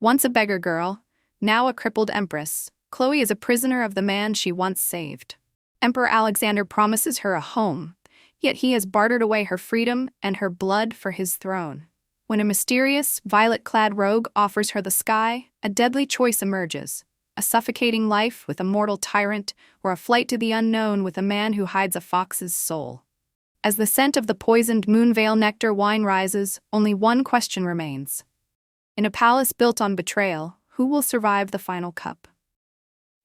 Once a beggar girl, now a crippled empress, Chloe is a prisoner of the man she once saved. Emperor Alexander promises her a home, yet he has bartered away her freedom and her blood for his throne. When a mysterious, violet-clad rogue offers her the sky, a deadly choice emerges: a suffocating life with a mortal tyrant, or a flight to the unknown with a man who hides a fox's soul. As the scent of the poisoned Moonveil Nectar wine rises, only one question remains. In a palace built on betrayal, who will survive the final cup?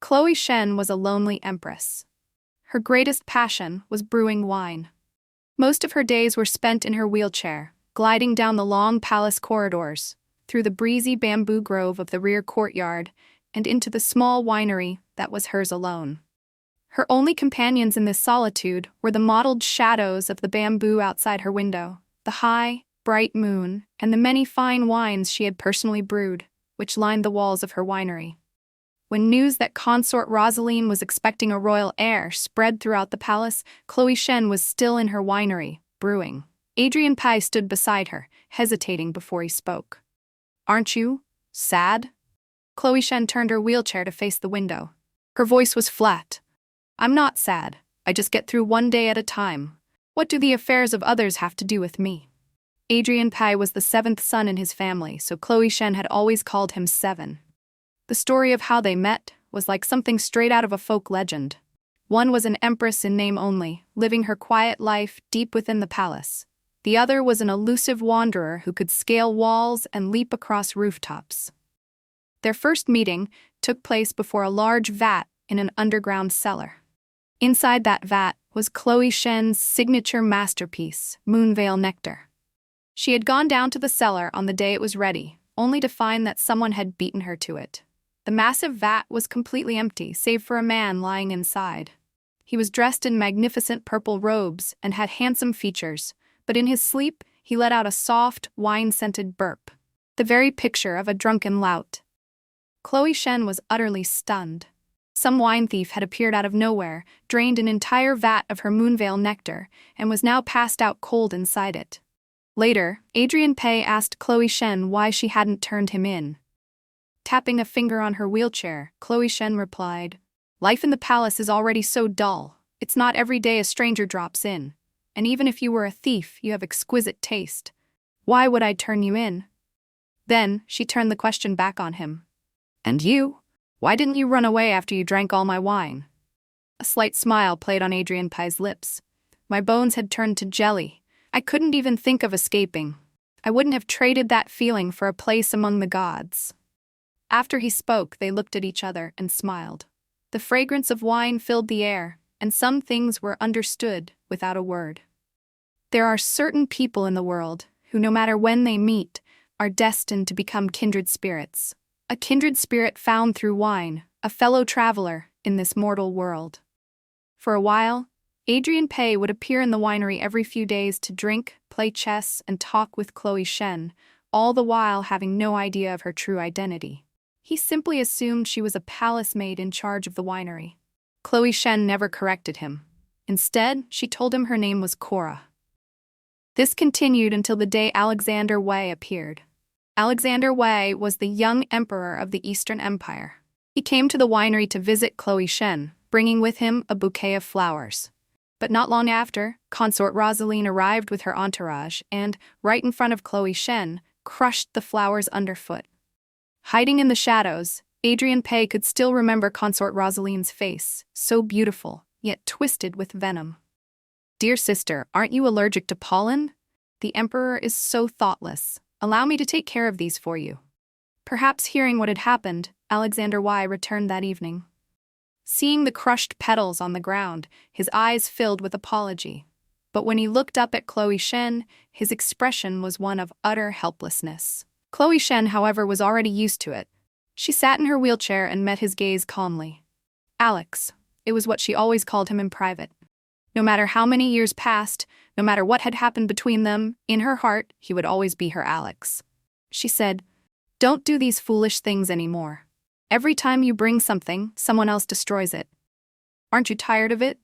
Chloe Shen was a lonely empress. Her greatest passion was brewing wine. Most of her days were spent in her wheelchair, gliding down the long palace corridors, through the breezy bamboo grove of the rear courtyard, and into the small winery that was hers alone. Her only companions in this solitude were the mottled shadows of the bamboo outside her window, the high, bright moon, and the many fine wines she had personally brewed, which lined the walls of her winery. When news that consort Rosaline was expecting a royal heir spread throughout the palace, Chloe Shen was still in her winery, brewing. Adrian Pai stood beside her, hesitating before he spoke. "Aren't you sad?" Chloe Shen turned her wheelchair to face the window. Her voice was flat. "I'm not sad. I just get through one day at a time. What do the affairs of others have to do with me?" Adrian Pai was the seventh son in his family, so Chloe Shen had always called him Seven. The story of how they met was like something straight out of a folk legend. One was an empress in name only, living her quiet life deep within the palace. The other was an elusive wanderer who could scale walls and leap across rooftops. Their first meeting took place before a large vat in an underground cellar. Inside that vat was Chloe Shen's signature masterpiece, Moonveil Nectar. She had gone down to the cellar on the day it was ready, only to find that someone had beaten her to it. The massive vat was completely empty, save for a man lying inside. He was dressed in magnificent purple robes and had handsome features, but in his sleep he let out a soft, wine-scented burp, the very picture of a drunken lout. Chloe Shen was utterly stunned. Some wine thief had appeared out of nowhere, drained an entire vat of her Moonveil Nectar, and was now passed out cold inside it. Later, Adrian Pai asked Chloe Shen why she hadn't turned him in. Tapping a finger on her wheelchair, Chloe Shen replied, "Life in the palace is already so dull. It's not every day a stranger drops in. And even if you were a thief, you have exquisite taste. Why would I turn you in?" Then, she turned the question back on him. "And you? Why didn't you run away after you drank all my wine?" A slight smile played on Adrian Pai's lips. "My bones had turned to jelly. I couldn't even think of escaping. I wouldn't have traded that feeling for a place among the gods." After he spoke, they looked at each other and smiled. The fragrance of wine filled the air, and some things were understood without a word. There are certain people in the world who, no matter when they meet, are destined to become kindred spirits. A kindred spirit found through wine, a fellow traveler in this mortal world. For a while, Adrian Pai would appear in the winery every few days to drink, play chess, and talk with Chloe Shen, all the while having no idea of her true identity. He simply assumed she was a palace maid in charge of the winery. Chloe Shen never corrected him. Instead, she told him her name was Cora. This continued until the day Alexander Wei appeared. Alexander Wei was the young emperor of the Eastern Empire. He came to the winery to visit Chloe Shen, bringing with him a bouquet of flowers. But not long after, consort Rosaline arrived with her entourage and, right in front of Chloe Shen, crushed the flowers underfoot. Hiding in the shadows, Adrian Pai could still remember consort Rosaline's face, so beautiful, yet twisted with venom. "Dear sister, aren't you allergic to pollen? The emperor is so thoughtless. Allow me to take care of these for you." Perhaps hearing what had happened, Alexander Wei returned that evening. Seeing the crushed petals on the ground, his eyes filled with apology. But when he looked up at Chloe Shen, his expression was one of utter helplessness. Chloe Shen, however, was already used to it. She sat in her wheelchair and met his gaze calmly. Alex. It was what she always called him in private. No matter how many years passed, no matter what had happened between them, in her heart, he would always be her Alex. She said, "Don't do these foolish things anymore. Every time you bring something, someone else destroys it. Aren't you tired of it?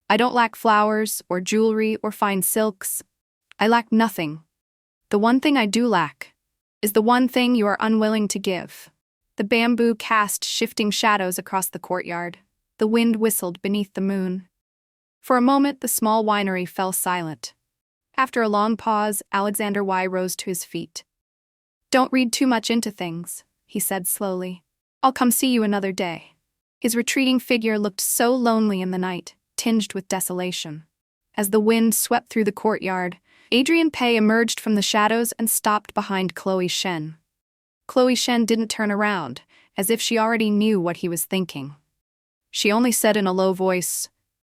I don't lack flowers, or jewelry, or fine silks. I lack nothing. The one thing I do lack is the one thing you are unwilling to give. The bamboo cast shifting shadows across the courtyard. The wind whistled beneath the moon. For a moment, the small winery fell silent. After a long pause, Alexander Y. rose to his feet. "Don't read too much into things," he said slowly. "I'll come see you another day." His retreating figure looked so lonely in the night, tinged with desolation. As the wind swept through the courtyard, Adrian Pei emerged from the shadows and stopped behind Chloe Shen. Chloe Shen didn't turn around, as if she already knew what he was thinking. She only said in a low voice,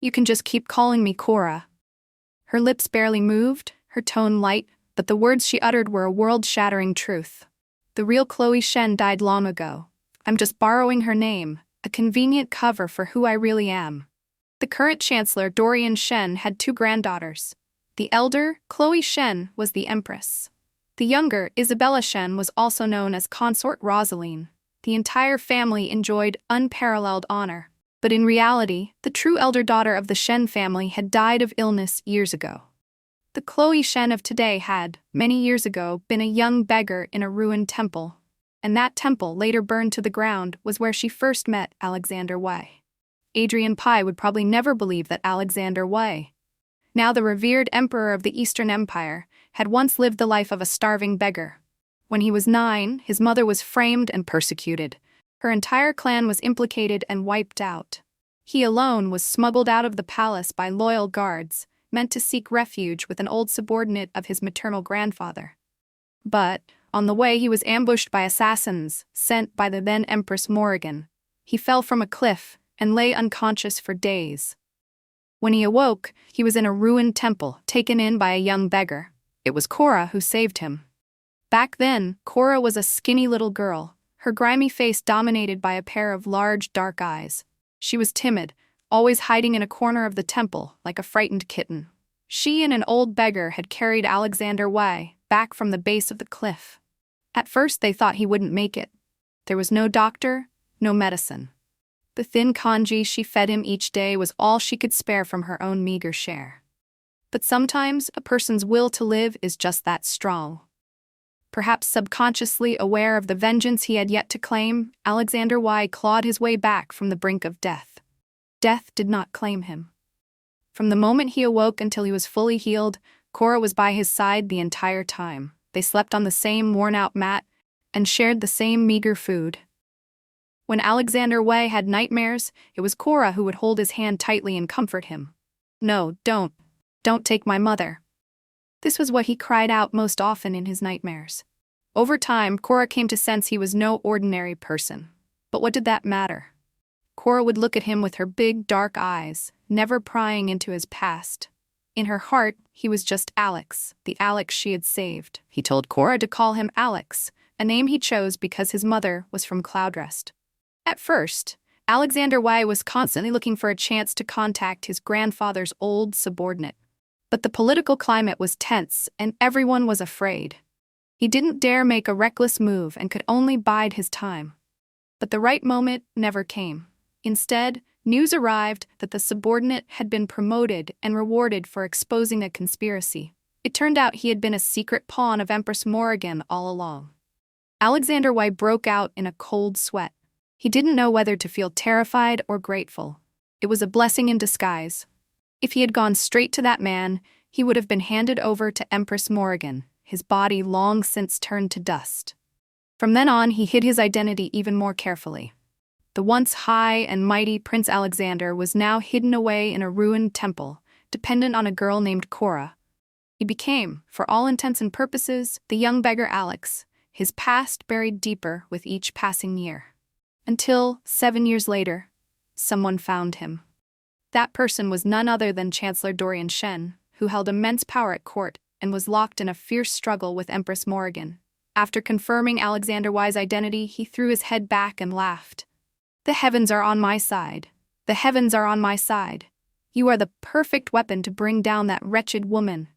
"You can just keep calling me Cora." Her lips barely moved, her tone light, but the words she uttered were a world-shattering truth. The real Chloe Shen died long ago. I'm just borrowing her name, a convenient cover for who I really am. The current Chancellor, Dorian Shen, had 2 granddaughters. The elder, Chloe Shen, was the Empress. The younger, Isabella Shen, was also known as Consort Rosaline. The entire family enjoyed unparalleled honor. But in reality, the true elder daughter of the Shen family had died of illness years ago. The Chloe Shen of today had, many years ago, been a young beggar in a ruined temple. And that temple, later burned to the ground, was where she first met Alexander Y. Adrian Pei would probably never believe that Alexander Y., now the revered emperor of the Eastern Empire, had once lived the life of a starving beggar. When he was 9, his mother was framed and persecuted. Her entire clan was implicated and wiped out. He alone was smuggled out of the palace by loyal guards, meant to seek refuge with an old subordinate of his maternal grandfather. But, on the way, he was ambushed by assassins, sent by the then Empress Morrigan. He fell from a cliff and lay unconscious for days. When he awoke, he was in a ruined temple, taken in by a young beggar. It was Cora who saved him. Back then, Cora was a skinny little girl, her grimy face dominated by a pair of large, dark eyes. She was timid, always hiding in a corner of the temple, like a frightened kitten. She and an old beggar had carried Alexander Y. back from the base of the cliff. At first they thought he wouldn't make it. There was no doctor, no medicine. The thin congee she fed him each day was all she could spare from her own meager share. But sometimes a person's will to live is just that strong. Perhaps subconsciously aware of the vengeance he had yet to claim, Alexander Y. clawed his way back from the brink of death. Death did not claim him. From the moment he awoke until he was fully healed, Cora was by his side the entire time. They slept on the same worn-out mat and shared the same meager food. When Alexander Y. had nightmares, it was Cora who would hold his hand tightly and comfort him. "No, don't take my mother." This was what he cried out most often in his nightmares. Over time, Cora came to sense he was no ordinary person. But what did that matter? Cora would look at him with her big, dark eyes, never prying into his past. In her heart, he was just Alex, the Alex she had saved. He told Cora to call him Alex, a name he chose because his mother was from Cloudrest. At first, Alexander Y. was constantly looking for a chance to contact his grandfather's old subordinate. But the political climate was tense, and everyone was afraid. He didn't dare make a reckless move and could only bide his time. But the right moment never came. Instead, news arrived that the subordinate had been promoted and rewarded for exposing a conspiracy. It turned out he had been a secret pawn of Empress Morrigan all along. Alexander Y. broke out in a cold sweat. He didn't know whether to feel terrified or grateful. It was a blessing in disguise. If he had gone straight to that man, he would have been handed over to Empress Morrigan, his body long since turned to dust. From then on, he hid his identity even more carefully. The once high and mighty Prince Alexander was now hidden away in a ruined temple, dependent on a girl named Cora. He became, for all intents and purposes, the young beggar Alex, his past buried deeper with each passing year. Until, 7 years later, someone found him. That person was none other than Chancellor Dorian Shen, who held immense power at court and was locked in a fierce struggle with Empress Morrigan. After confirming Alexander Y.'s identity, he threw his head back and laughed. "The heavens are on my side. The heavens are on my side. You are the perfect weapon to bring down that wretched woman."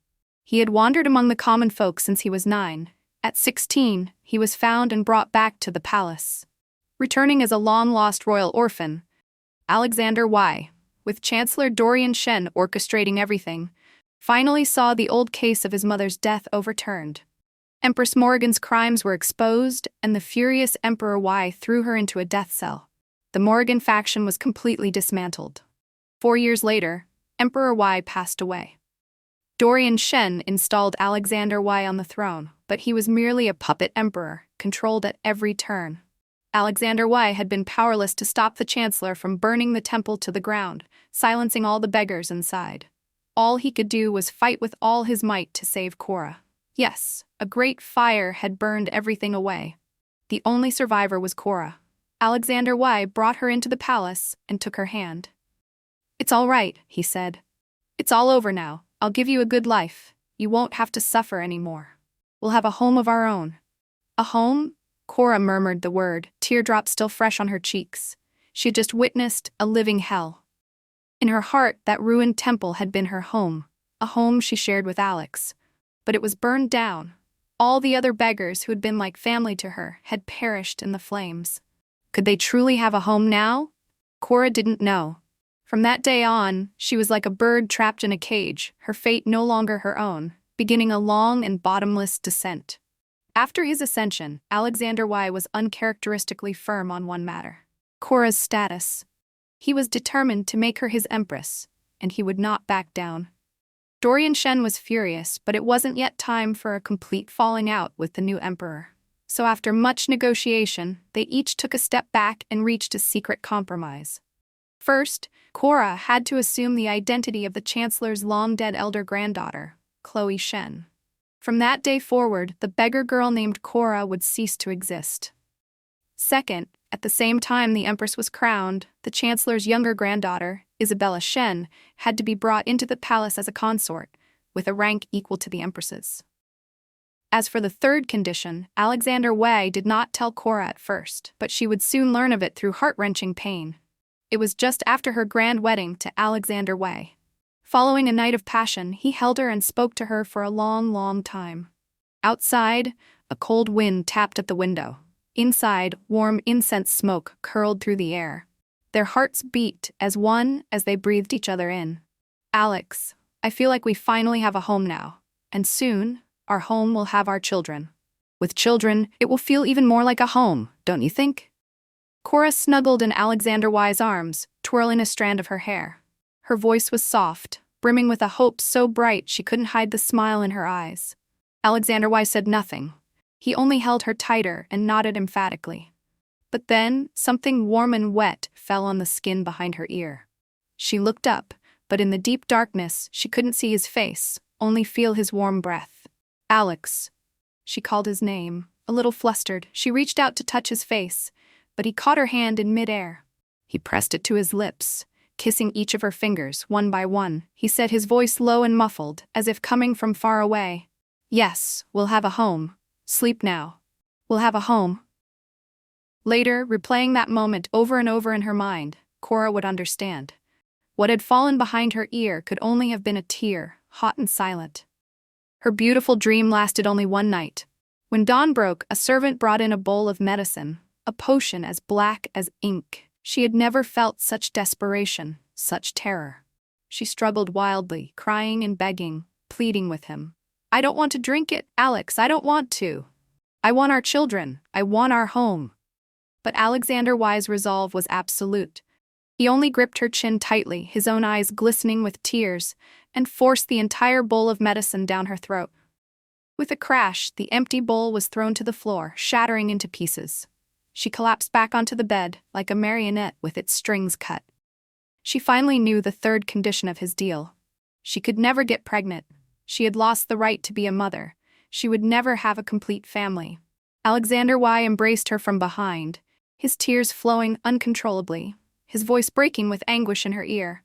He had wandered among the common folk since he was 9. At 16, he was found and brought back to the palace. Returning as a long-lost royal orphan, Alexander Y., with Chancellor Dorian Shen orchestrating everything, finally saw the old case of his mother's death overturned. Empress Morrigan's crimes were exposed, and the furious Emperor Y threw her into a death cell. The Morrigan faction was completely dismantled. 4 years later, Emperor Y passed away. Dorian Shen installed Alexander Y on the throne, but he was merely a puppet emperor, controlled at every turn. Alexander Y had been powerless to stop the Chancellor from burning the temple to the ground, silencing all the beggars inside. All he could do was fight with all his might to save Cora. Yes, a great fire had burned everything away. The only survivor was Cora. Alexander Y brought her into the palace and took her hand. "It's all right," he said. "It's all over now. I'll give you a good life. You won't have to suffer anymore. We'll have a home of our own." A home? Cora murmured the word, teardrops still fresh on her cheeks. She had just witnessed a living hell. In her heart, that ruined temple had been her home, a home she shared with Alex. But it was burned down. All the other beggars who had been like family to her had perished in the flames. Could they truly have a home now? Cora didn't know. From that day on, she was like a bird trapped in a cage, her fate no longer her own, beginning a long and bottomless descent. After his ascension, Alexander Y was uncharacteristically firm on one matter: Cora's status. He was determined to make her his empress, and he would not back down. Dorian Shen was furious, but it wasn't yet time for a complete falling out with the new emperor. So after much negotiation, they each took a step back and reached a secret compromise. First, Cora had to assume the identity of the Chancellor's long-dead elder granddaughter, Chloe Shen. From that day forward, the beggar girl named Cora would cease to exist. Second, at the same time the Empress was crowned, the Chancellor's younger granddaughter, Isabella Shen, had to be brought into the palace as a consort, with a rank equal to the Empress's. As for the third condition, Alexander Wei did not tell Cora at first, but she would soon learn of it through heart-wrenching pain. It was just after her grand wedding to Alexander Wei. Following a night of passion, he held her and spoke to her for a long, long time. Outside, a cold wind tapped at the window. Inside, warm incense smoke curled through the air. Their hearts beat as one as they breathed each other in. "Alex, I feel like we finally have a home now. And soon, our home will have our children. With children, it will feel even more like a home, don't you think?" Cora snuggled in Alexander Y's arms, twirling a strand of her hair. Her voice was soft, brimming with a hope so bright she couldn't hide the smile in her eyes. Alexander Y said nothing. He only held her tighter and nodded emphatically. But then, something warm and wet fell on the skin behind her ear. She looked up, but in the deep darkness, she couldn't see his face, only feel his warm breath. "Alex." She called his name. A little flustered, she reached out to touch his face, but he caught her hand in midair. He pressed it to his lips, kissing each of her fingers, one by one. He said, his voice low and muffled, as if coming from far away. "Yes, we'll have a home. Sleep now. We'll have a home." Later, replaying that moment over and over in her mind, Cora would understand. What had fallen behind her ear could only have been a tear, hot and silent. Her beautiful dream lasted only one night. When dawn broke, a servant brought in a bowl of medicine, a potion as black as ink. She had never felt such desperation, such terror. She struggled wildly, crying and begging, pleading with him. "I don't want to drink it, Alex, I don't want to. I want our children, I want our home." But Alexander Y's resolve was absolute. He only gripped her chin tightly, his own eyes glistening with tears, and forced the entire bowl of medicine down her throat. With a crash, the empty bowl was thrown to the floor, shattering into pieces. She collapsed back onto the bed, like a marionette with its strings cut. She finally knew the third condition of his deal. She could never get pregnant. She had lost the right to be a mother. She would never have a complete family. Alexander Y embraced her from behind, his tears flowing uncontrollably, his voice breaking with anguish in her ear.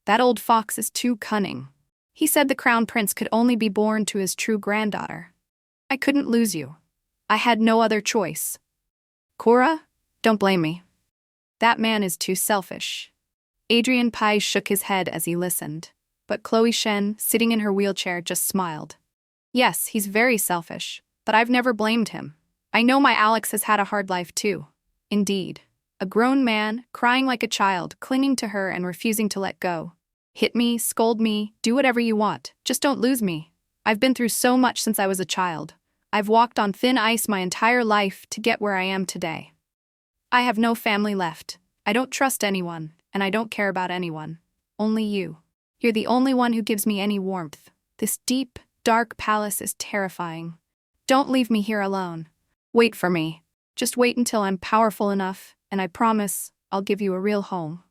"That old fox is too cunning. He said the crown prince could only be born to his true granddaughter. I couldn't lose you. I had no other choice. Cora, don't blame me. That man is too selfish." Adrian Pais shook his head as he listened, but Chloe Shen, sitting in her wheelchair, just smiled. "Yes, he's very selfish, but I've never blamed him. I know my Alex has had a hard life too. Indeed. A grown man, crying like a child, clinging to her and refusing to let go. Hit me, scold me, do whatever you want, just don't lose me. I've been through so much since I was a child. I've walked on thin ice my entire life to get where I am today. I have no family left. I don't trust anyone, and I don't care about anyone. Only you. You're the only one who gives me any warmth. This deep, dark palace is terrifying. Don't leave me here alone. Wait for me. Just wait until I'm powerful enough, and I promise I'll give you a real home.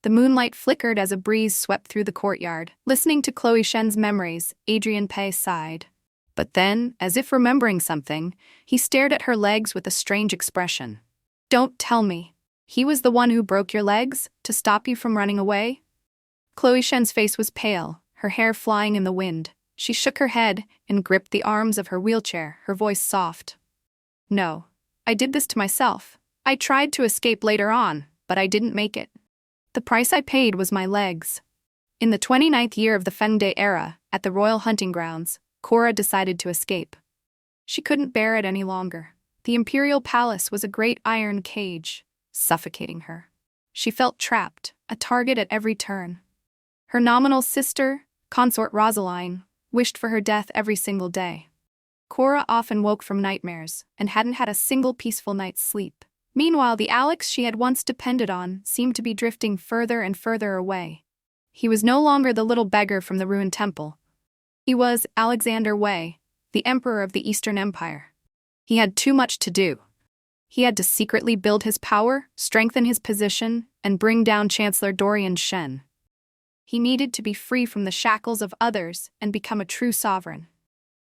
The moonlight flickered as a breeze swept through the courtyard. Listening to Chloe Shen's memories, Adrien Pei sighed. But then, as if remembering something, he stared at her legs with a strange expression. Don't tell me. He was the one who broke your legs to stop you from running away? Chloe Shen's face was pale, her hair flying in the wind. She shook her head and gripped the arms of her wheelchair, her voice soft. No, I did this to myself. I tried to escape later on, but I didn't make it. The price I paid was my legs. In the 29th year of the Feng Day era, at the royal hunting grounds, Cora decided to escape. She couldn't bear it any longer. The imperial palace was a great iron cage, suffocating her. She felt trapped, a target at every turn. Her nominal sister, consort Rosaline, wished for her death every single day. Cora often woke from nightmares and hadn't had a single peaceful night's sleep. Meanwhile, the Alex she had once depended on seemed to be drifting further and further away. He was no longer the little beggar from the ruined temple. He was Alexander Wei, the Emperor of the Eastern Empire. He had too much to do. He had to secretly build his power, strengthen his position, and bring down Chancellor Dorian Shen. He needed to be free from the shackles of others and become a true sovereign.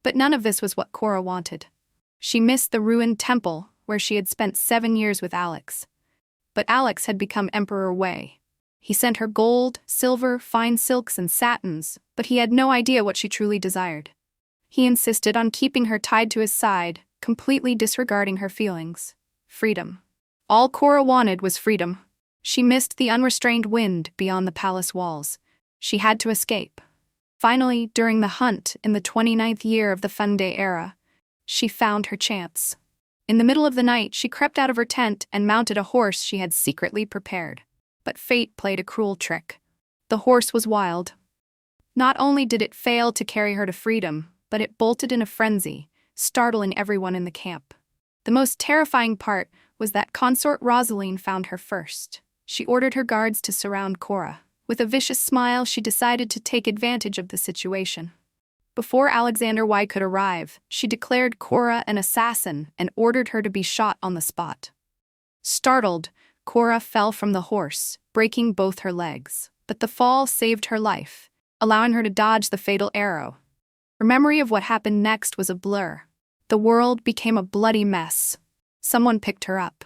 But none of this was what Cora wanted. She missed the ruined temple, where she had spent 7 years with Alex. But Alex had become Emperor Wei. He sent her gold, silver, fine silks, and satins, but he had no idea what she truly desired. He insisted on keeping her tied to his side, completely disregarding her feelings. Freedom. All Cora wanted was freedom. She missed the unrestrained wind beyond the palace walls. She had to escape. Finally, during the hunt in the 29th year of the Feng Day era, she found her chance. In the middle of the night, she crept out of her tent and mounted a horse she had secretly prepared. But fate played a cruel trick. The horse was wild. Not only did it fail to carry her to freedom, but it bolted in a frenzy, startling everyone in the camp. The most terrifying part was that consort Rosaline found her first. She ordered her guards to surround Cora. With a vicious smile, she decided to take advantage of the situation. Before Alexander Wei could arrive, she declared Cora an assassin and ordered her to be shot on the spot. Startled, Cora fell from the horse, breaking both her legs. But the fall saved her life, allowing her to dodge the fatal arrow. Her memory of what happened next was a blur. The world became a bloody mess. Someone picked her up.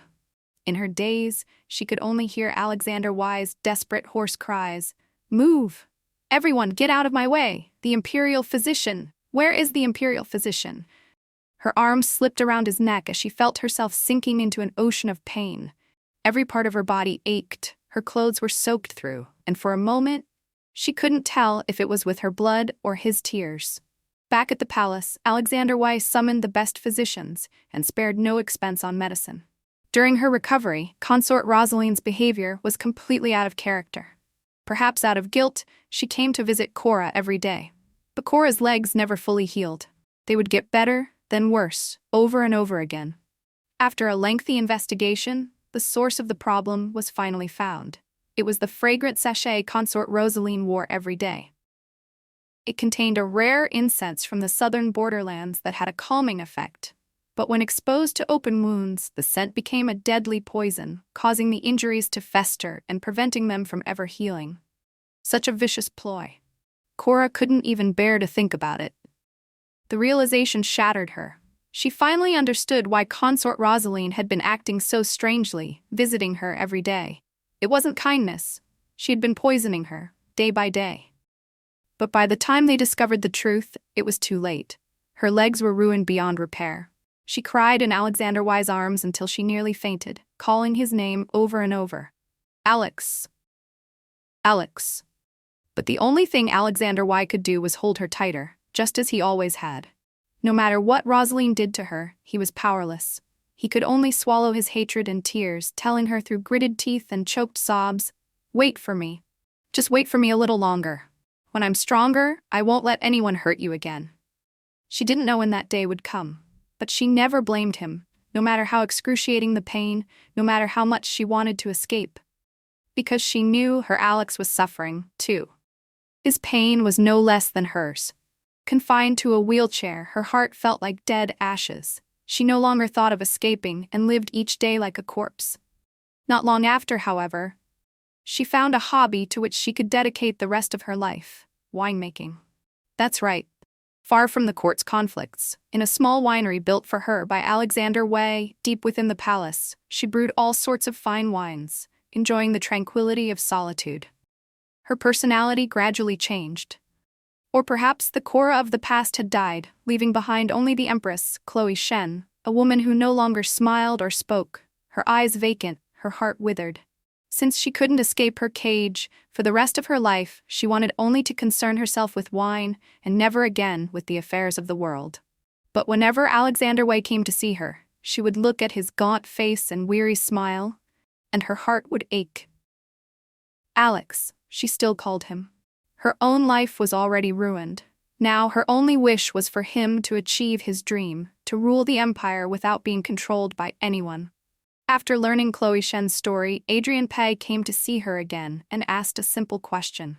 In her daze, she could only hear Alexander Wei's desperate hoarse cries. Move! Everyone, get out of my way! The Imperial Physician! Where is the Imperial Physician? Her arms slipped around his neck as she felt herself sinking into an ocean of pain. Every part of her body ached, her clothes were soaked through, and for a moment, she couldn't tell if it was with her blood or his tears. Back at the palace, Alexander Wei summoned the best physicians and spared no expense on medicine. During her recovery, consort Rosaline's behavior was completely out of character. Perhaps out of guilt, she came to visit Cora every day. But Cora's legs never fully healed. They would get better, then worse, over and over again. After a lengthy investigation, the source of the problem was finally found. It was the fragrant sachet consort Rosaline wore every day. It contained a rare incense from the southern borderlands that had a calming effect. But when exposed to open wounds, the scent became a deadly poison, causing the injuries to fester and preventing them from ever healing. Such a vicious ploy. Cora couldn't even bear to think about it. The realization shattered her. She finally understood why consort Rosaline had been acting so strangely, visiting her every day. It wasn't kindness. She had been poisoning her, day by day. But by the time they discovered the truth, it was too late. Her legs were ruined beyond repair. She cried in Alexander Wei's arms until she nearly fainted, calling his name over and over. Alex. Alex. But the only thing Alexander Wei could do was hold her tighter, just as he always had. No matter what Rosaline did to her, he was powerless. He could only swallow his hatred and tears, telling her through gritted teeth and choked sobs, "Wait for me. Just wait for me a little longer. When I'm stronger, I won't let anyone hurt you again." She didn't know when that day would come, but she never blamed him, no matter how excruciating the pain, no matter how much she wanted to escape. Because she knew her Alex was suffering, too. His pain was no less than hers. Confined to a wheelchair, her heart felt like dead ashes. She no longer thought of escaping and lived each day like a corpse. Not long after, however, she found a hobby to which she could dedicate the rest of her life: winemaking. That's right. Far from the court's conflicts, in a small winery built for her by Alexander Way, deep within the palace, she brewed all sorts of fine wines, enjoying the tranquility of solitude. Her personality gradually changed. Or perhaps the Cora of the past had died, leaving behind only the Empress Chloe, a woman who no longer smiled or spoke, her eyes vacant, her heart withered. Since she couldn't escape her cage, for the rest of her life she wanted only to concern herself with wine and never again with the affairs of the world. But whenever Alexander Way came to see her, she would look at his gaunt face and weary smile, and her heart would ache. Alex, she still called him. Her own life was already ruined. Now her only wish was for him to achieve his dream, to rule the empire without being controlled by anyone. After learning Chloe Shen's story, Adrian Pei came to see her again and asked a simple question.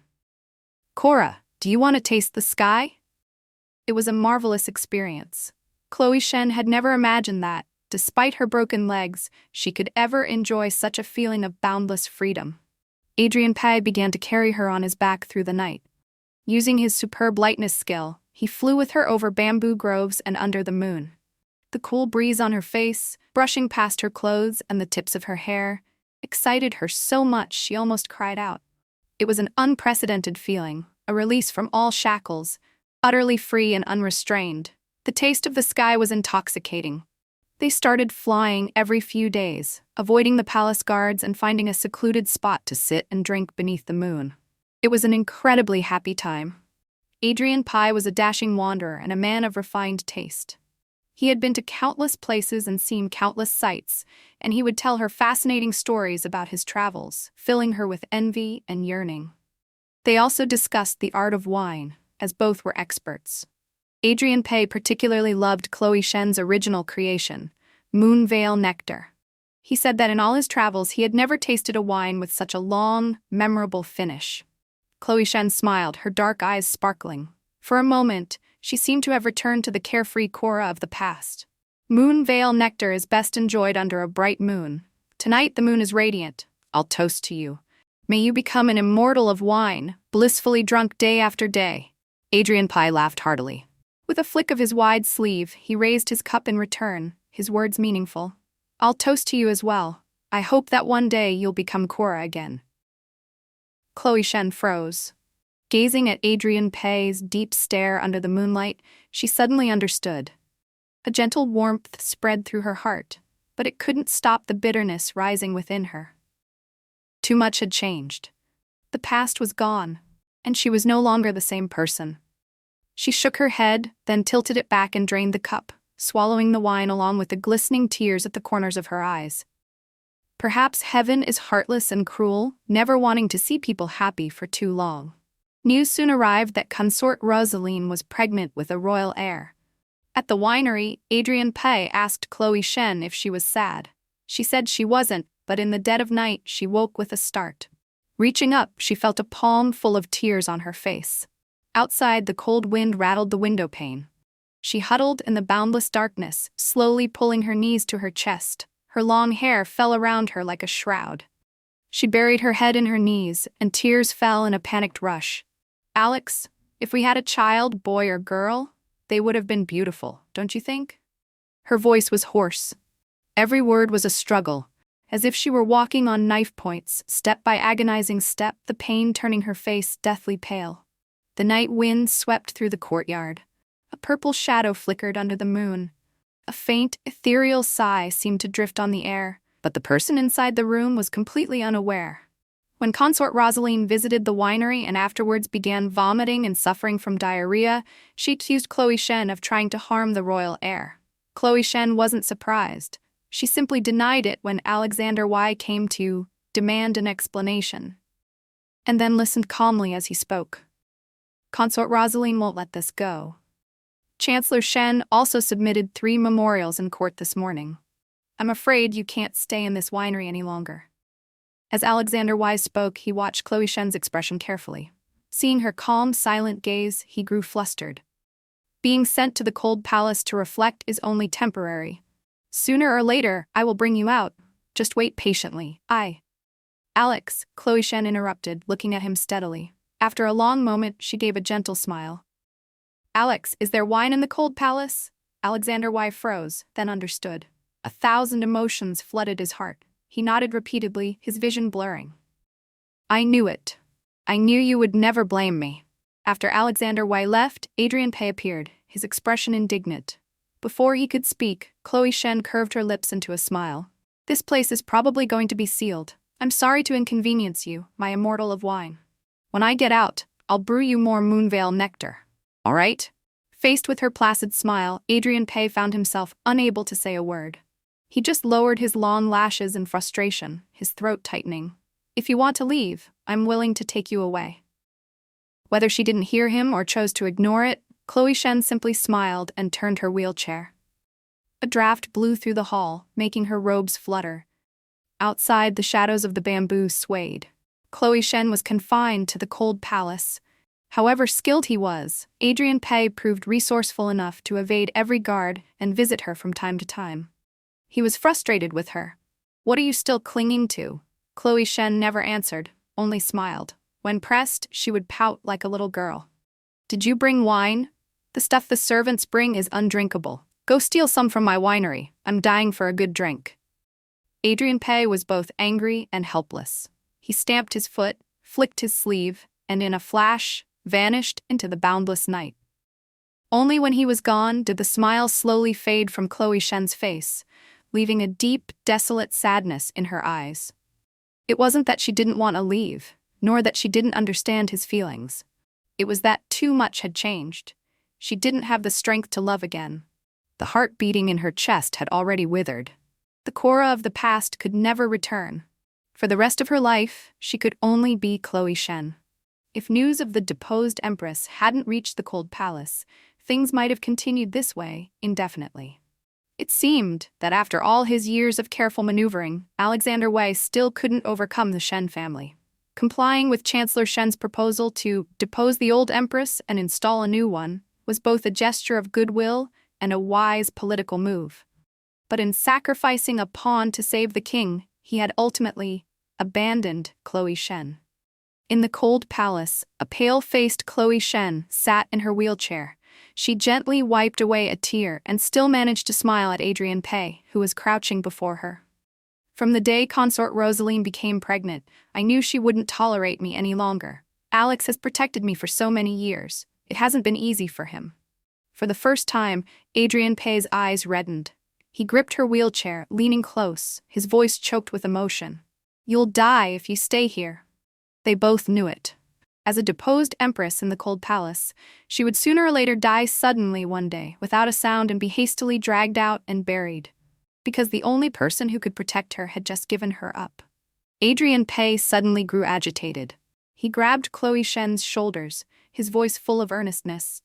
"Cora, do you want to taste the sky?" It was a marvelous experience. Chloe Shen had never imagined that, despite her broken legs, she could ever enjoy such a feeling of boundless freedom. Adrian Pei began to carry her on his back through the night. Using his superb lightness skill, he flew with her over bamboo groves and under the moon. The cool breeze on her face, brushing past her clothes and the tips of her hair, excited her so much she almost cried out. It was an unprecedented feeling, a release from all shackles, utterly free and unrestrained. The taste of the sky was intoxicating. They started flying every few days, avoiding the palace guards and finding a secluded spot to sit and drink beneath the moon. It was an incredibly happy time. Adrian Pei was a dashing wanderer and a man of refined taste. He had been to countless places and seen countless sights, and he would tell her fascinating stories about his travels, filling her with envy and yearning. They also discussed the art of wine, as both were experts. Adrian Pei particularly loved Chloe Shen's original creation, Moonveil Nectar. He said that in all his travels he had never tasted a wine with such a long, memorable finish. Chloe Shen smiled, her dark eyes sparkling. For a moment, she seemed to have returned to the carefree Cora of the past. Moonveil Nectar is best enjoyed under a bright moon. Tonight the moon is radiant. I'll toast to you. May you become an immortal of wine, blissfully drunk day after day. Adrian Pei laughed heartily. With a flick of his wide sleeve, he raised his cup in return, his words meaningful. I'll toast to you as well. I hope that one day you'll become Cora again. Chloe Shen froze. Gazing at Adrian Pei's deep stare under the moonlight, she suddenly understood. A gentle warmth spread through her heart, but it couldn't stop the bitterness rising within her. Too much had changed. The past was gone, and she was no longer the same person. She shook her head, then tilted it back and drained the cup, swallowing the wine along with the glistening tears at the corners of her eyes. Perhaps heaven is heartless and cruel, never wanting to see people happy for too long. News soon arrived that consort Rosaline was pregnant with a royal heir. At the winery, Adrian Pei asked Chloe Shen if she was sad. She said she wasn't, but in the dead of night she woke with a start. Reaching up, she felt a palm full of tears on her face. Outside, the cold wind rattled the window pane. She huddled in the boundless darkness, slowly pulling her knees to her chest. Her long hair fell around her like a shroud. She buried her head in her knees, and tears fell in a panicked rush. Alex, if we had a child, boy or girl, they would have been beautiful, don't you think? Her voice was hoarse. Every word was a struggle, as if she were walking on knife points, step by agonizing step, the pain turning her face deathly pale. The night wind swept through the courtyard. A purple shadow flickered under the moon. A faint, ethereal sigh seemed to drift on the air, but the person inside the room was completely unaware. When consort Rosaline visited the winery and afterwards began vomiting and suffering from diarrhea, she accused Chloe Shen of trying to harm the royal heir. Chloe Shen wasn't surprised. She simply denied it when Alexander Y came to demand an explanation, and then listened calmly as he spoke. Consort Rosaline won't let this go. Chancellor Shen also submitted 3 memorials in court this morning. I'm afraid you can't stay in this winery any longer. As Alexander Wise spoke, he watched Chloe Shen's expression carefully. Seeing her calm, silent gaze, he grew flustered. Being sent to the cold palace to reflect is only temporary. Sooner or later, I will bring you out. Just wait patiently. Alex, Chloe Shen interrupted, looking at him steadily. After a long moment, she gave a gentle smile. Alex, is there wine in the cold palace? Alexander Y froze, then understood. 1,000 emotions flooded his heart. He nodded repeatedly, his vision blurring. I knew it. I knew you would never blame me. After Alexander Y left, Adrian Pei appeared, his expression indignant. Before he could speak, Chloe Shen curved her lips into a smile. This place is probably going to be sealed. I'm sorry to inconvenience you, my immortal of wine. When I get out, I'll brew you more Moonveil Nectar. All right? Faced with her placid smile, Adrian Pei found himself unable to say a word. He just lowered his long lashes in frustration, his throat tightening. If you want to leave, I'm willing to take you away. Whether she didn't hear him or chose to ignore it, Chloe Shen simply smiled and turned her wheelchair. A draft blew through the hall, making her robes flutter. Outside, the shadows of the bamboo swayed. Chloe Shen was confined to the cold palace. However skilled he was, Adrian Pei proved resourceful enough to evade every guard and visit her from time to time. He was frustrated with her. What are you still clinging to? Chloe Shen never answered, only smiled. When pressed, she would pout like a little girl. Did you bring wine? The stuff the servants bring is undrinkable. Go steal some from my winery. I'm dying for a good drink. Adrian Pei was both angry and helpless. He stamped his foot, flicked his sleeve, and in a flash, vanished into the boundless night. Only when he was gone did the smile slowly fade from Chloe Shen's face, leaving a deep, desolate sadness in her eyes. It wasn't that she didn't want to leave, nor that she didn't understand his feelings. It was that too much had changed. She didn't have the strength to love again. The heart beating in her chest had already withered. The Cora of the past could never return. For the rest of her life, she could only be Chloe Shen. If news of the deposed Empress hadn't reached the cold palace, things might have continued this way indefinitely. It seemed that after all his years of careful maneuvering, Alexander Wei still couldn't overcome the Shen family. Complying with Chancellor Shen's proposal to depose the old Empress and install a new one was both a gesture of goodwill and a wise political move. But in sacrificing a pawn to save the king, he had ultimately abandoned Chloe Shen. In the cold palace, a pale-faced Chloe Shen sat in her wheelchair. She gently wiped away a tear and still managed to smile at Adrian Pei, who was crouching before her. From the day Consort Rosaline became pregnant, I knew she wouldn't tolerate me any longer. Alex has protected me for so many years. It hasn't been easy for him. For the first time, Adrian Pei's eyes reddened. He gripped her wheelchair, leaning close, his voice choked with emotion. You'll die if you stay here. They both knew it. As a deposed empress in the cold palace, she would sooner or later die suddenly one day, without a sound, and be hastily dragged out and buried. Because the only person who could protect her had just given her up. Adrian Pei suddenly grew agitated. He grabbed Chloe Shen's shoulders, his voice full of earnestness.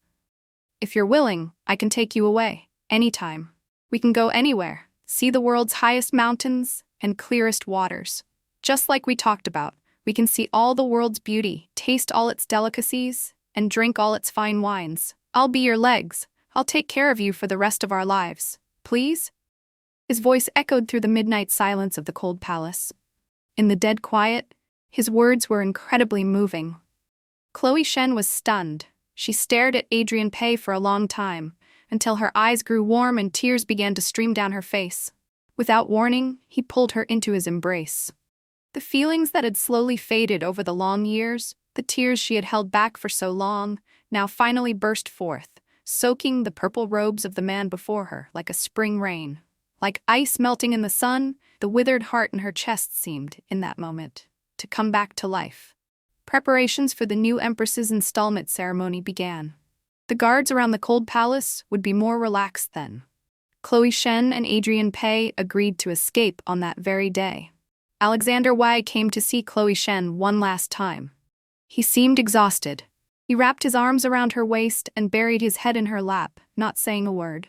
If you're willing, I can take you away, anytime. We can go anywhere, see the world's highest mountains and clearest waters. Just like we talked about, we can see all the world's beauty, taste all its delicacies, and drink all its fine wines. I'll be your legs. I'll take care of you for the rest of our lives. Please? His voice echoed through the midnight silence of the cold palace. In the dead quiet, his words were incredibly moving. Chloe Shen was stunned. She stared at Adrian Pei for a long time, until her eyes grew warm and tears began to stream down her face. Without warning, he pulled her into his embrace. The feelings that had slowly faded over the long years, the tears she had held back for so long, now finally burst forth, soaking the purple robes of the man before her like a spring rain. Like ice melting in the sun, the withered heart in her chest seemed, in that moment, to come back to life. Preparations for the new Empress's installment ceremony began. The guards around the cold palace would be more relaxed then. Chloe Shen and Adrian Pei agreed to escape on that very day. Alexander Wei came to see Chloe Shen one last time. He seemed exhausted. He wrapped his arms around her waist and buried his head in her lap, not saying a word.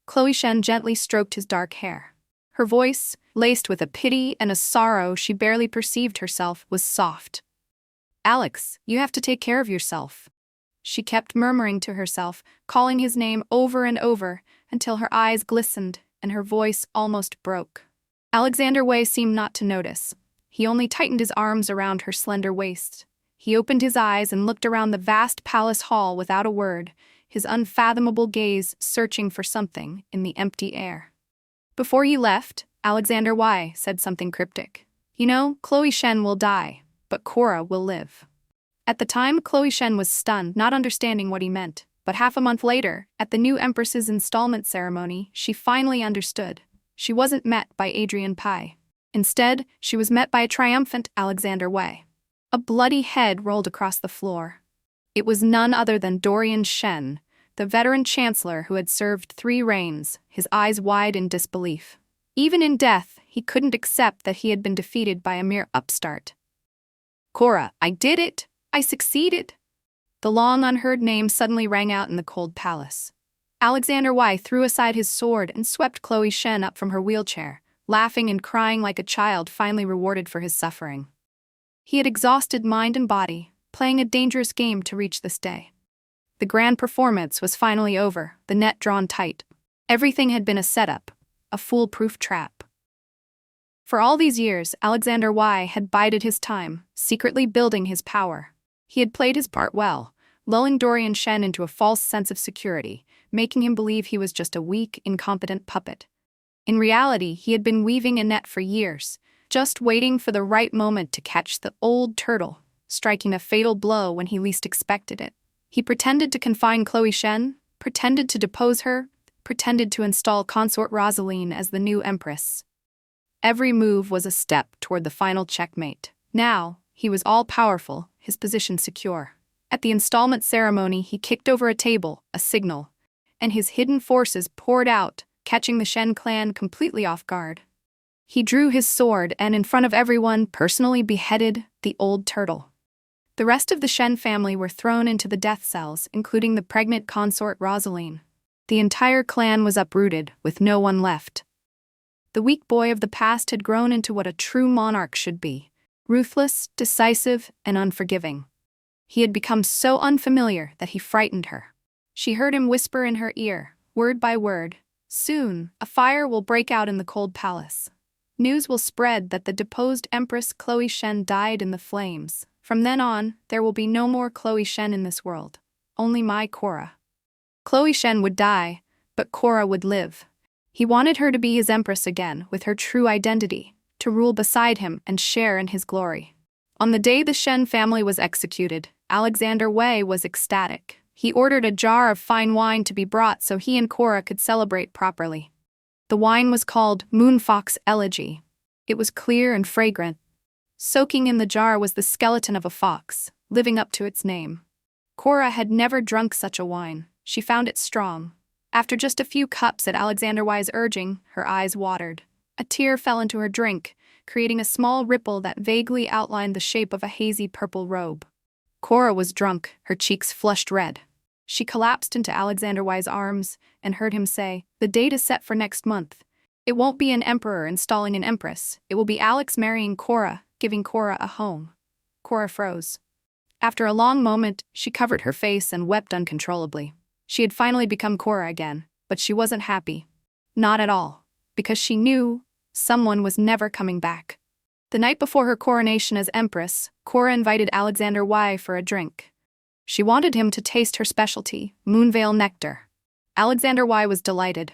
Chloe Shen gently stroked his dark hair. Her voice, laced with a pity and a sorrow she barely perceived herself, was soft. "Alex, you have to take care of yourself." She kept murmuring to herself, calling his name over and over, until her eyes glistened and her voice almost broke. Alexander Wei seemed not to notice. He only tightened his arms around her slender waist. He opened his eyes and looked around the vast palace hall without a word, his unfathomable gaze searching for something in the empty air. Before he left, Alexander Wei said something cryptic. "You know, Chloe Shen will die, but Cora will live." At the time, Chloe Shen was stunned, not understanding what he meant. But half a month later, at the new Empress's installment ceremony, she finally understood. She wasn't met by Adrian Pai. Instead, she was met by a triumphant Alexander Wei. A bloody head rolled across the floor. It was none other than Dorian Shen, the veteran chancellor who had served 3 reigns, his eyes wide in disbelief. Even in death, he couldn't accept that he had been defeated by a mere upstart. "Cora, I did it! I succeeded!" The long unheard name suddenly rang out in the cold palace. Alexander Wei threw aside his sword and swept Chloe Shen up from her wheelchair, laughing and crying like a child finally rewarded for his suffering. He had exhausted mind and body, playing a dangerous game to reach this day. The grand performance was finally over, the net drawn tight. Everything had been a setup, a foolproof trap. For all these years, Alexander Wei had bided his time, secretly building his power. He had played his part well, lulling Dorian Shen into a false sense of security, making him believe he was just a weak, incompetent puppet. In reality, he had been weaving a net for years, just waiting for the right moment to catch the old turtle, striking a fatal blow when he least expected it. He pretended to confine Chloe Shen, pretended to depose her, pretended to install consort Rosaline as the new empress. Every move was a step toward the final checkmate. Now, he was all-powerful, his position secure. At the installment ceremony, he kicked over a table, a signal, and his hidden forces poured out, catching the Shen clan completely off guard. He drew his sword and, in front of everyone, personally beheaded the old turtle. The rest of the Shen family were thrown into the death cells, including the pregnant consort Rosaline. The entire clan was uprooted, with no one left. The weak boy of the past had grown into what a true monarch should be: ruthless, decisive, and unforgiving. He had become so unfamiliar that he frightened her. She heard him whisper in her ear, word by word, "Soon, a fire will break out in the cold palace. News will spread that the deposed Empress Chloe Shen died in the flames. From then on, there will be no more Chloe Shen in this world. Only my Cora." Chloe Shen would die, but Cora would live. He wanted her to be his empress again, with her true identity, to rule beside him and share in his glory. On the day the Shen family was executed, Alexander Wei was ecstatic. He ordered a jar of fine wine to be brought so he and Cora could celebrate properly. The wine was called Moonfox Elegy. It was clear and fragrant. Soaking in the jar was the skeleton of a fox, living up to its name. Cora had never drunk such a wine. She found it strong. After just a few cups at Alexander Wei's urging, her eyes watered. A tear fell into her drink, creating a small ripple that vaguely outlined the shape of a hazy purple robe. Cora was drunk, her cheeks flushed red. She collapsed into Alexander Wei's arms and heard him say, "The date is set for next month. It won't be an emperor installing an empress. It will be Alex marrying Cora, giving Cora a home." Cora froze. After a long moment, she covered her face and wept uncontrollably. She had finally become Cora again, but she wasn't happy. Not at all. Because she knew someone was never coming back. The night before her coronation as empress, Cora invited Alexander Wei for a drink. She wanted him to taste her specialty, Moonveil Nectar. Alexander Wei was delighted.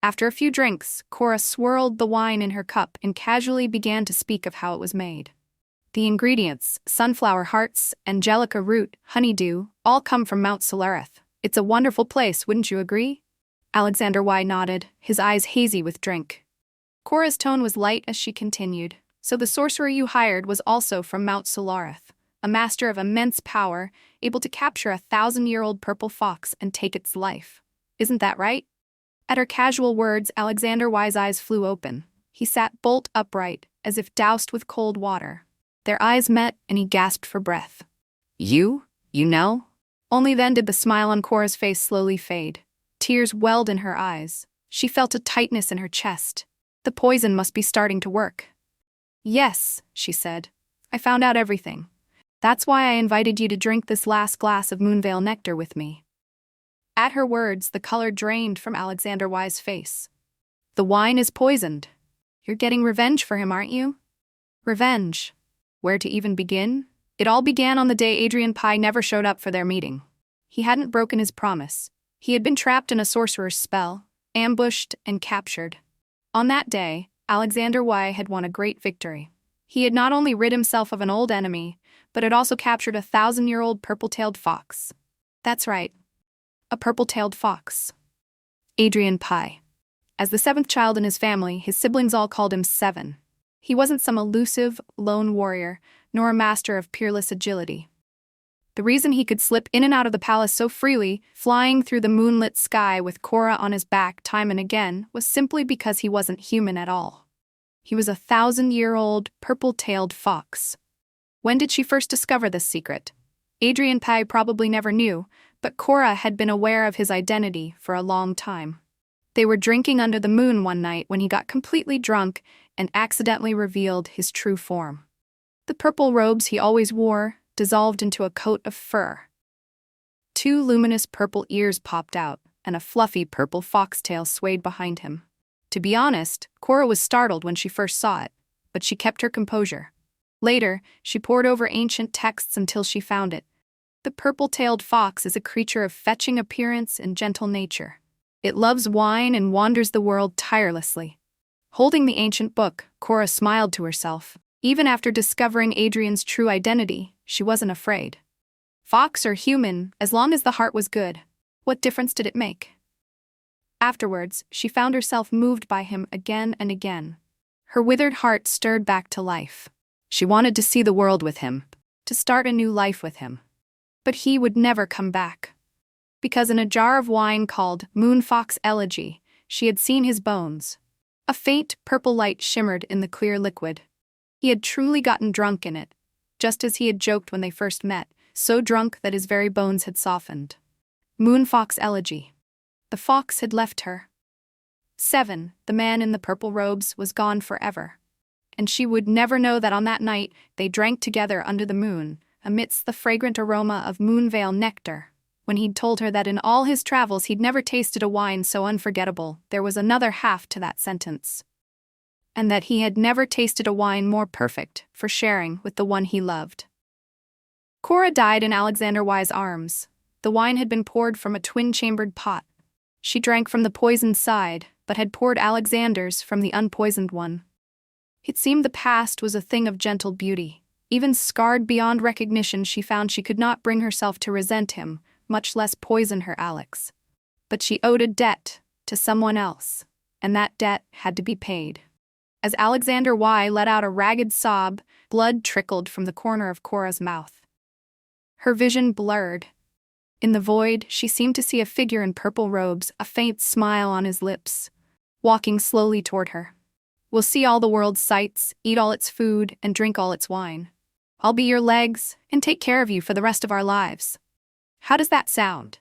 After a few drinks, Cora swirled the wine in her cup and casually began to speak of how it was made. The ingredients, sunflower hearts, angelica root, honeydew, all come from Mount Solareth. It's a wonderful place, wouldn't you agree? Alexander Wei nodded, his eyes hazy with drink. Cora's tone was light as she continued. "So the sorcerer you hired was also from Mount Solareth, a master of immense power, able to capture a 1,000-year-old purple fox and take its life. Isn't that right?" At her casual words, Alexander Wei's eyes flew open. He sat bolt upright, as if doused with cold water. Their eyes met, and he gasped for breath. You know? Only then did the smile on Cora's face slowly fade. Tears welled in her eyes. She felt a tightness in her chest. The poison must be starting to work. "Yes," she said. "I found out everything. That's why I invited you to drink this last glass of Moonveil Nectar with me." At her words, the color drained from Alexander Y's face. "The wine is poisoned. You're getting revenge for him, aren't you?" Revenge. Where to even begin? It all began on the day Adrian Pye never showed up for their meeting. He hadn't broken his promise. He had been trapped in a sorcerer's spell, ambushed and captured. On that day, Alexander Y had won a great victory. He had not only rid himself of an old enemy, but had also captured a 1,000-year-old purple-tailed fox. That's right, a purple-tailed fox. Adrian Pye. As the seventh child in his family, his siblings all called him Seven. He wasn't some elusive, lone warrior, nor a master of peerless agility. The reason he could slip in and out of the palace so freely, flying through the moonlit sky with Cora on his back time and again, was simply because he wasn't human at all. He was a 1,000-year-old, purple-tailed fox. When did she first discover this secret? Adrian Pye probably never knew, but Cora had been aware of his identity for a long time. They were drinking under the moon one night when he got completely drunk and accidentally revealed his true form. The purple robes he always wore dissolved into a coat of fur. 2 luminous purple ears popped out, and a fluffy purple foxtail swayed behind him. To be honest, Cora was startled when she first saw it, but she kept her composure. Later, she pored over ancient texts until she found it. The purple-tailed fox is a creature of fetching appearance and gentle nature. It loves wine and wanders the world tirelessly. Holding the ancient book, Cora smiled to herself. Even after discovering Adrian's true identity, she wasn't afraid. Fox or human, as long as the heart was good, what difference did it make? Afterwards, she found herself moved by him again and again. Her withered heart stirred back to life. She wanted to see the world with him, to start a new life with him. But he would never come back. Because in a jar of wine called Moon Fox Elegy, she had seen his bones. A faint purple light shimmered in the clear liquid. He had truly gotten drunk in it, just as he had joked when they first met, so drunk that his very bones had softened. Moon Fox Elegy. The fox had left her. 7, the man in the purple robes, was gone forever. And she would never know that on that night they drank together under the moon, amidst the fragrant aroma of Moonveil Nectar. When he'd told her that in all his travels he'd never tasted a wine so unforgettable, there was another half to that sentence. And that he had never tasted a wine more perfect for sharing with the one he loved. Cora died in Alexander Y's arms. The wine had been poured from a twin-chambered pot. She drank from the poisoned side, but had poured Alexander's from the unpoisoned one. It seemed the past was a thing of gentle beauty. Even scarred beyond recognition, she found she could not bring herself to resent him, much less poison her Alex. But she owed a debt to someone else, and that debt had to be paid. As Alexander Y let out a ragged sob, blood trickled from the corner of Cora's mouth. Her vision blurred. In the void, she seemed to see a figure in purple robes, a faint smile on his lips, walking slowly toward her. "We'll see all the world's sights, eat all its food, and drink all its wine. I'll be your legs and take care of you for the rest of our lives. How does that sound?"